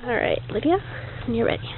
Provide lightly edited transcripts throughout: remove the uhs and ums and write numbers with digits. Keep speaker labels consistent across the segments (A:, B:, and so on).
A: Alright, Lydia, when you're ready.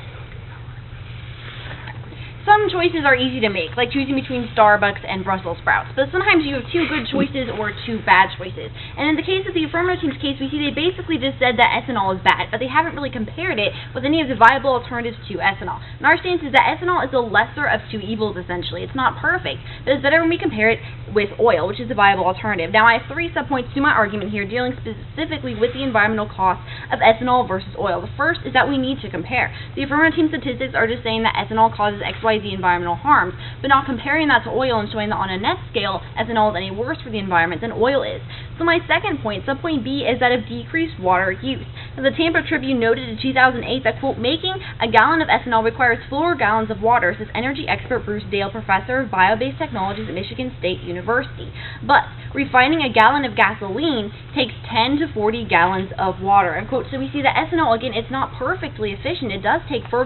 B: Some choices are easy to make, like choosing between Starbucks and Brussels sprouts, but sometimes you have two good choices or two bad choices. And in the case of the affirmative team's case, we see they basically just said that ethanol is bad, but they haven't really compared it with any of the viable alternatives to ethanol. And our stance is that ethanol is the lesser of two evils, essentially. It's not perfect, but it's better when we compare it with oil, which is the viable alternative. Now, I have 3 subpoints to my argument here, dealing specifically with the environmental cost of ethanol versus oil. The first is that we need to compare. The affirmative team statistics are just saying that ethanol causes XYZ environmental harms, but not comparing that to oil and showing that on a net scale, ethanol is any worse for the environment than oil is. So my second point, subpoint B, is that of decreased water use. Now, the Tampa Tribune noted in 2008 that, quote, making a gallon of ethanol requires 4 gallons of water, says energy expert Bruce Dale, professor of bio-based technologies at Michigan State University. But refining a gallon of gasoline takes 10 to 40 gallons of water, end quote. So we see that ethanol, again, it's not perfectly efficient. It does take 4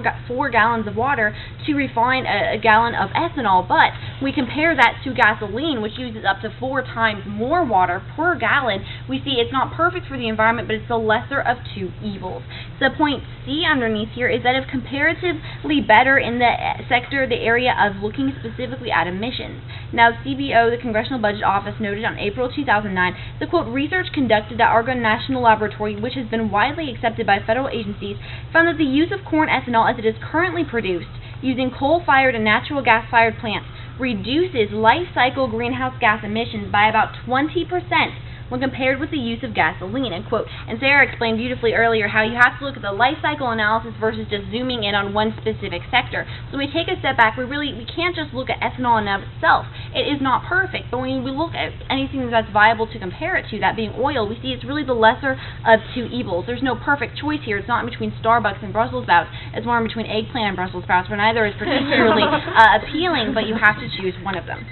B: gallons of water to refine a gallon of ethanol, but we compare that to gasoline, which uses up to 4 times more water per gallon. We see it's not perfect for the environment, but it's the lesser of two evils. So point C underneath here is that of comparatively better in the sector, the area of looking specifically at emissions. Now, CBO, the Congressional Budget Office, noted on April 2009, the quote, research conducted at Argonne National Laboratory, which has been widely accepted by federal agencies, found that the use of corn ethanol as it is currently produced using coal-fired and natural gas-fired plants reduces life cycle greenhouse gas emissions by about 20% when compared with the use of gasoline, end quote. And Sarah explained beautifully earlier how you have to look at the life cycle analysis versus just zooming in on one specific sector. So when we take a step back, we can't just look at ethanol in and of itself. It is not perfect, but when we look at anything that's viable to compare it to, that being oil, we see it's really the lesser of two evils. There's no perfect choice here. It's not in between Starbucks and Brussels sprouts. It's more in between eggplant and Brussels sprouts, where neither is particularly appealing, but you have to choose one of them.